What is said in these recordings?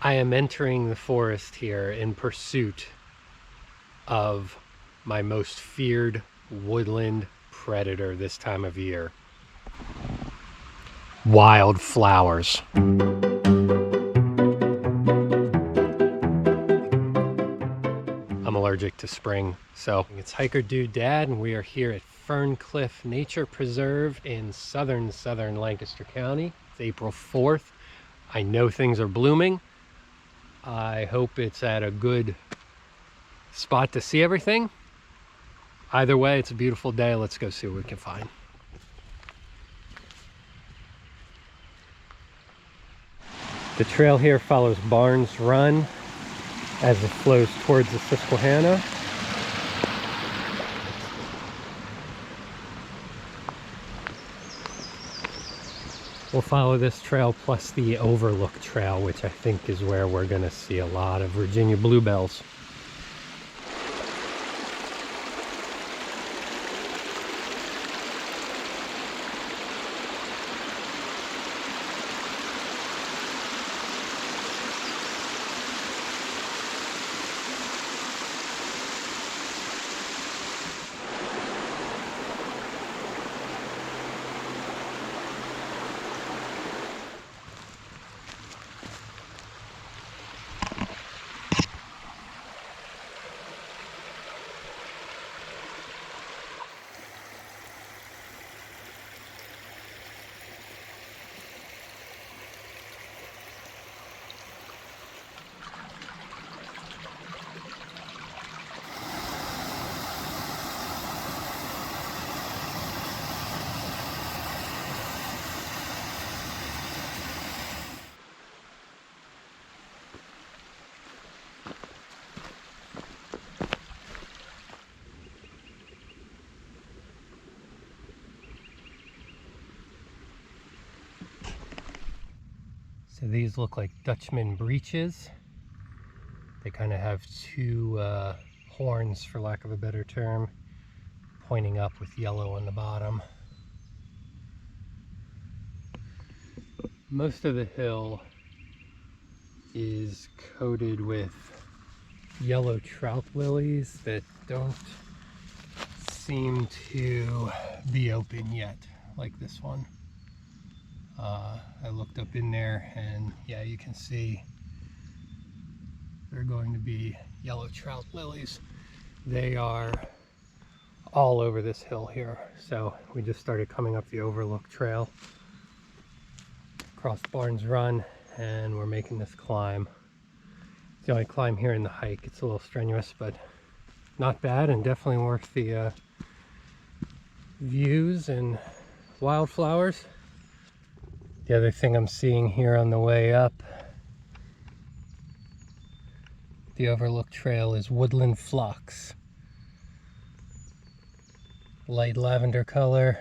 I am entering the forest here in pursuit of my most feared woodland predator this time of year. Wildflowers. I'm allergic to spring, so it's Hiker Dude Dad, and we are here at Ferncliff Nature Preserve in southern Lancaster County. It's April 4th. I know things are blooming. I hope it's at a good spot to see everything. Either way, it's a beautiful day. Let's go see what we can find. The trail here follows Barnes Run as it flows towards the Susquehanna. We'll follow this trail plus the Overlook Trail, which I think is where we're going to see a lot of Virginia bluebells. So these look like Dutchman Breeches. They kind of have two horns, for lack of a better term, pointing up with yellow on the bottom. Most of the hill is coated with yellow trout lilies that don't seem to be open yet, like this one. I looked up in there and yeah, you can see they're going to be yellow trout lilies. They are all over this hill here. So we just started coming up the Overlook Trail, across Barnes Run, and we're making this climb. It's the only climb here in the hike. It's a little strenuous, but not bad, and definitely worth the views and wildflowers. The other thing I'm seeing here on the way up the Overlook Trail is Woodland Phlox. Light lavender color,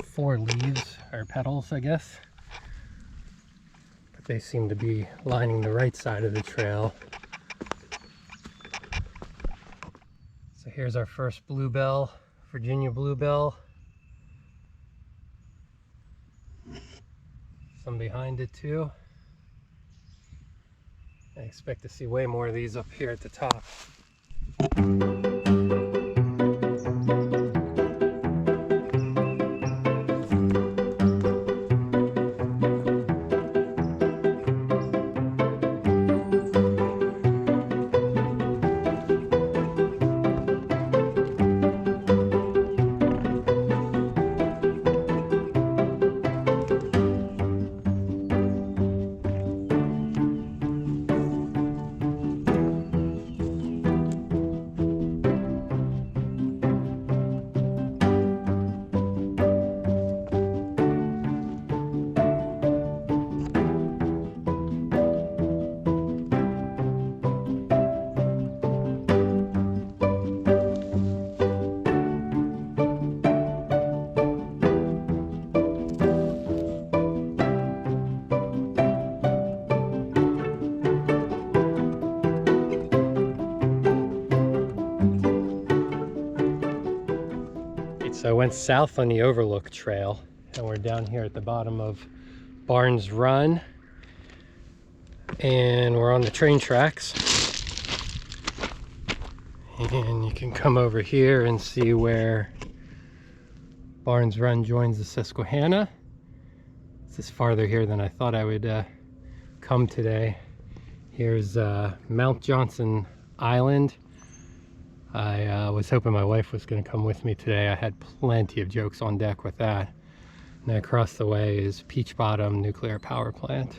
4 leaves, or petals I guess. But they seem to be lining the right side of the trail. So here's our first bluebell, Virginia bluebell. Some behind it too. I expect to see way more of these up here at the top. So I went south on the Overlook Trail, and we're down here at the bottom of Barnes Run. and we're on the train tracks. And you can come over here and see where Barnes Run joins the Susquehanna. This is farther here than I thought I would come today. Here's Mount Johnson Island. I was hoping my wife was going to come with me today. I had plenty of jokes on deck with that. And then across the way is Peach Bottom Nuclear Power Plant.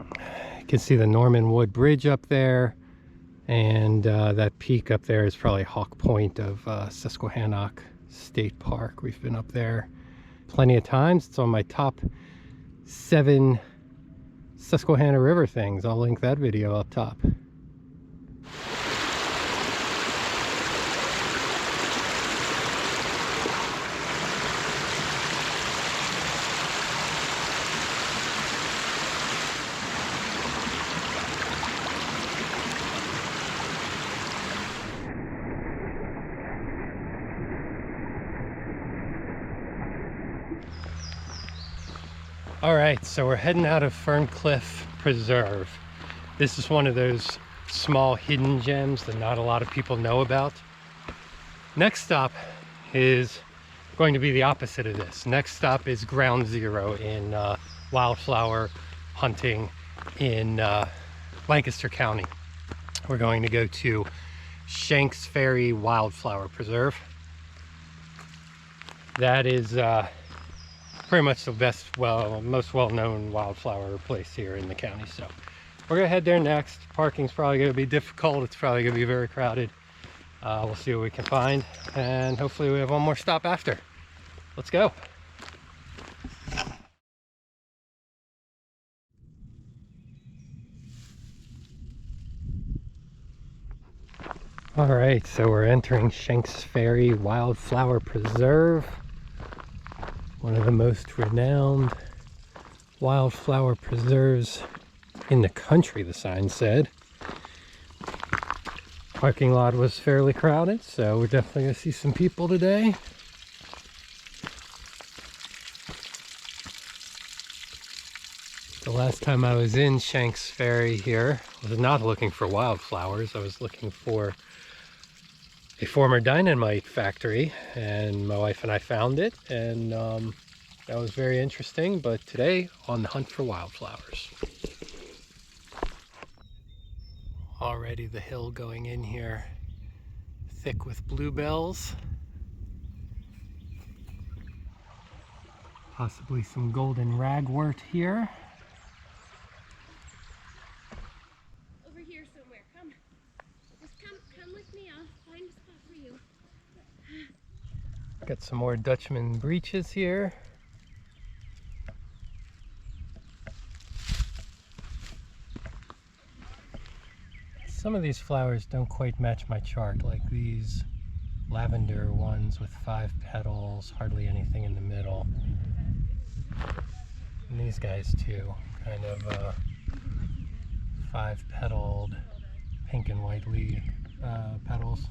You can see the Norman Wood Bridge up there. And that peak up there is probably Hawk Point of Susquehannock State Park. We've been up there plenty of times. It's on my top 7 Susquehanna River things. I'll link that video up top. All right, so we're heading out of Ferncliff Preserve. This is one of those small hidden gems that not a lot of people know about. Next stop is going to be the opposite of this. Next stop is ground zero in wildflower hunting in Lancaster County. We're going to go to Shenks Ferry Wildflower Preserve. That is pretty much the best, most well-known wildflower place here in the county. So we're gonna head there next. Parking's probably gonna be difficult. It's probably gonna be very crowded. We'll see what we can find, and hopefully we have one more stop after. Let's go. All right, so we're entering Shenks Ferry Wildflower Preserve. One of the most renowned wildflower preserves in the country, the sign said. Parking lot was fairly crowded, so we're definitely going to see some people today. The last time I was in Shenks Ferry here, I was not looking for wildflowers. I was looking for a former dynamite factory, and my wife and I found it, and that was very interesting. But today, on the hunt for wildflowers. Already the hill going in here thick with bluebells, possibly some golden ragwort here. Over here somewhere. Come. Just come with me. I'll find a spot for you. Got some more Dutchman breeches here. Some of these flowers don't quite match my chart, like these lavender ones with 5 petals, hardly anything in the middle. And these guys too, kind of 5-petaled pink and white leaf petals.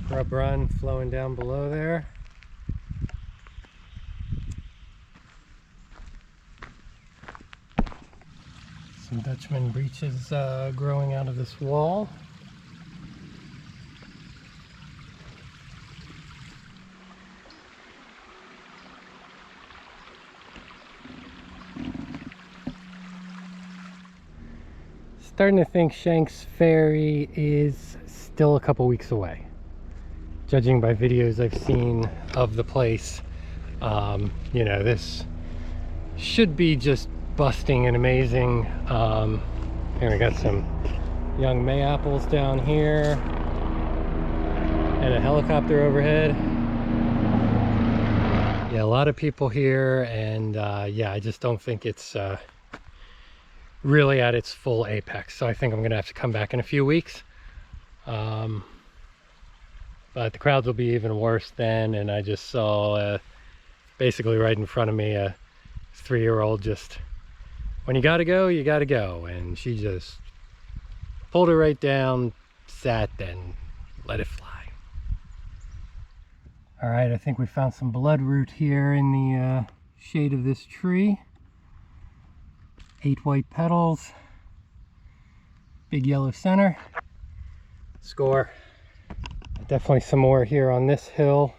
Grub Run flowing down below there. Some Dutchman breeches growing out of this wall. Starting to think Shenks Ferry is still a couple weeks away, judging by videos I've seen of the place. You know, this should be just busting and amazing. Here we got some young Mayapples down here and a helicopter overhead. Yeah, a lot of people here, and yeah, I just don't think it's really at its full apex. So I think I'm gonna have to come back in a few weeks. But the crowds will be even worse then. And I just saw basically right in front of me a 3-year-old just, when you gotta go, you gotta go. And she just pulled it right down, sat, then let it fly. All right, I think we found some bloodroot here in the shade of this tree. 8 white petals, big yellow center. Score. Definitely some more here on this hill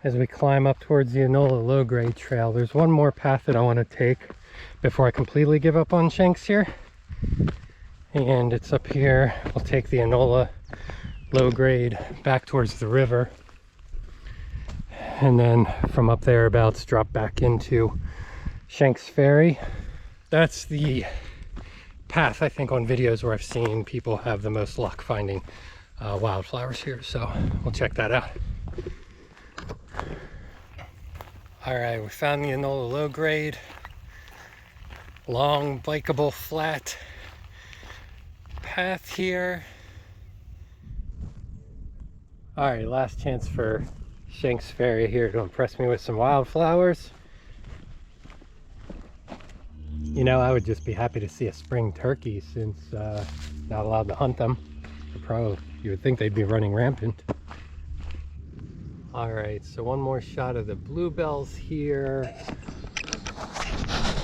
as we climb up towards the Enola low-grade trail. There's one more path that I want to take before I completely give up on Shenks here. And it's up here. We'll take the Enola low-grade back towards the river. And then from up thereabouts drop back into Shenks Ferry. That's the path I think on videos where I've seen people have the most luck finding wildflowers here, so we'll check that out. All right, we found the Enola low grade, long bikeable flat path here. All right, last chance for Shenks Ferry here to impress me with some wildflowers. You know, I would just be happy to see a spring turkey since not allowed to hunt them. You would think they'd be running rampant. All right, so one more shot of the bluebells here.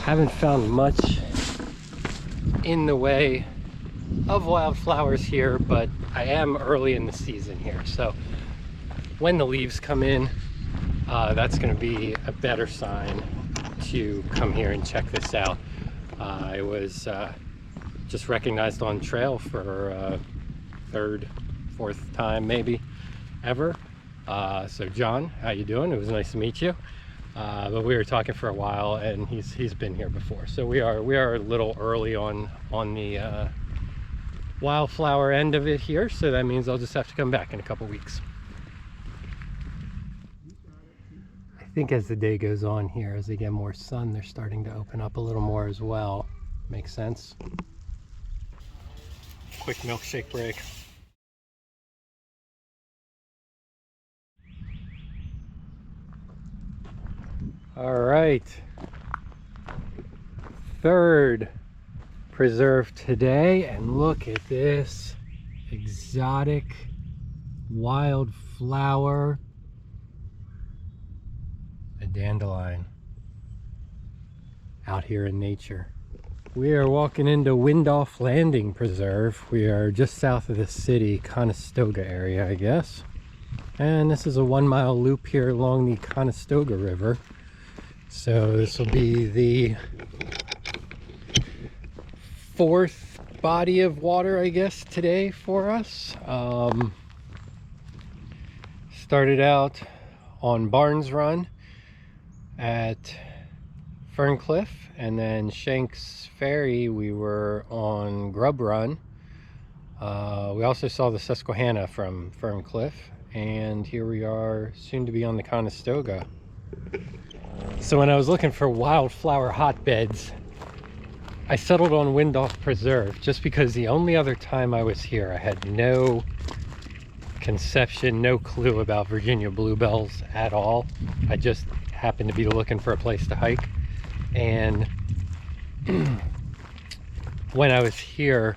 Haven't found much in the way of wildflowers here, but I am early in the season here. So when the leaves come in, that's gonna be a better sign to come here and check this out. I was just recognized on trail for third, fourth time maybe ever. So John, how you doing? It was nice to meet you. But we were talking for a while, and he's been here before. So we are a little early on the wildflower end of it here. So that means I'll just have to come back in a couple weeks. I think as the day goes on here, as they get more sun, they're starting to open up a little more as well. Makes sense. Quick milkshake break. All right, third preserve today, and look at this exotic wildflower, a dandelion, out here in nature. We are walking into Windolph Landing Preserve. We are just south of the city, Conestoga area, I guess. And this is a 1-mile loop here along the Conestoga River. So this will be the 4th body of water, I guess, today for us. Started out on Barnes Run at Ferncliff, and then Shenks Ferry we were on Grub Run. We also saw the Susquehanna from Ferncliff, and here we are soon to be on the Conestoga. So when I was looking for wildflower hotbeds, I settled on Windolph Preserve just because the only other time I was here, I had no conception, no clue about Virginia bluebells at all. I just happened to be looking for a place to hike. And when I was here,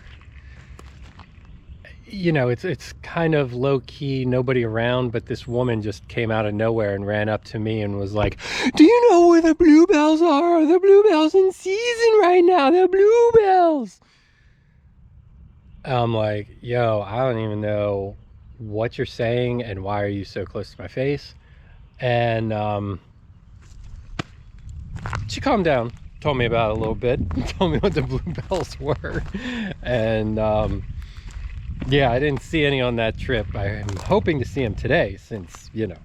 you know, it's kind of low-key, nobody around, but this woman just came out of nowhere and ran up to me and was like, "Do you know where the bluebells are? The bluebells in season right now, the bluebells." I'm like, yo, I don't even know what you're saying and why are you so close to my face? And she calmed down, told me about it a little bit, told me what the bluebells were. And yeah, I didn't see any on that trip. I'm hoping to see them today since, you know,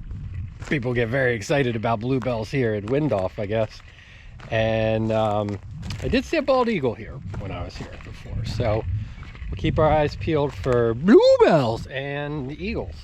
people get very excited about bluebells here at Windolph, I guess. And I did see a bald eagle here when I was here before. So we'll keep our eyes peeled for bluebells and eagles.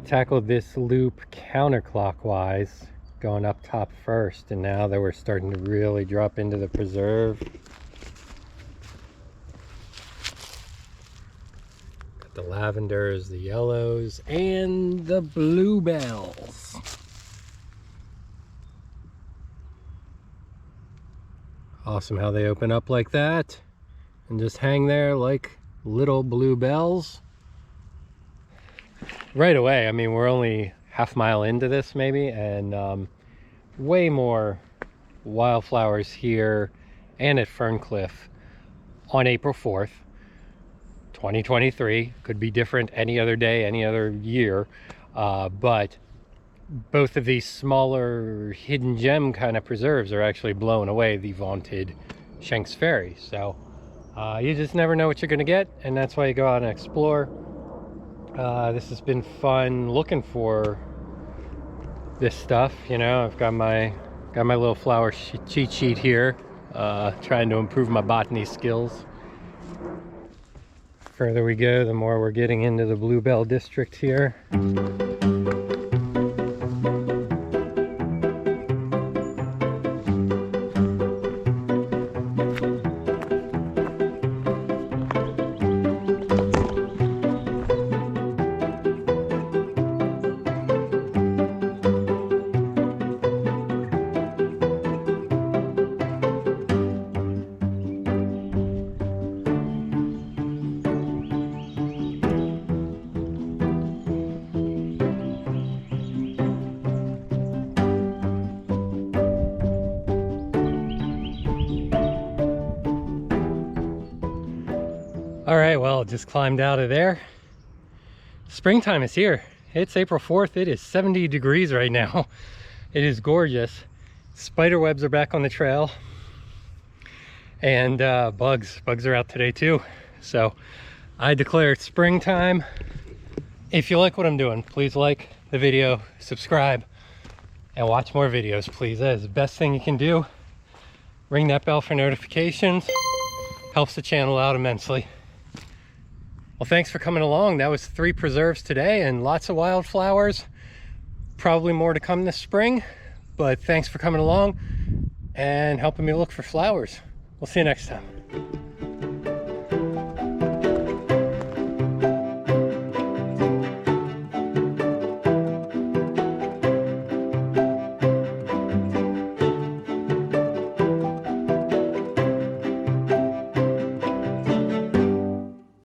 tackled this loop counterclockwise, going up top first, and now that we're starting to really drop into the preserve. Got the lavenders, the yellows, and the bluebells. Awesome how they open up like that and just hang there like little bluebells. Right away, I mean, we're only half mile into this maybe, and way more wildflowers here and at Ferncliff on April 4th, 2023. Could be different any other day, any other year, but both of these smaller hidden gem kind of preserves are actually blowing away the vaunted Shenks Ferry. So you just never know what you're going to get, and that's why you go out and explore. This has been fun looking for this stuff. You know, I've got my little flower cheat sheet here, trying to improve my botany skills. The further we go, the more we're getting into the Bluebell district here. All right, well, just climbed out of there. Springtime is here. It's April 4th. It is 70 degrees right now. It is gorgeous. Spider webs are back on the trail. And bugs are out today too. So I declare it's springtime. If you like what I'm doing, please like the video, subscribe, and watch more videos, please. That is the best thing you can do. Ring that bell for notifications. Helps the channel out immensely. Well, thanks for coming along. That was 3 preserves today and lots of wildflowers. Probably more to come this spring, but thanks for coming along and helping me look for flowers. We'll see you next time.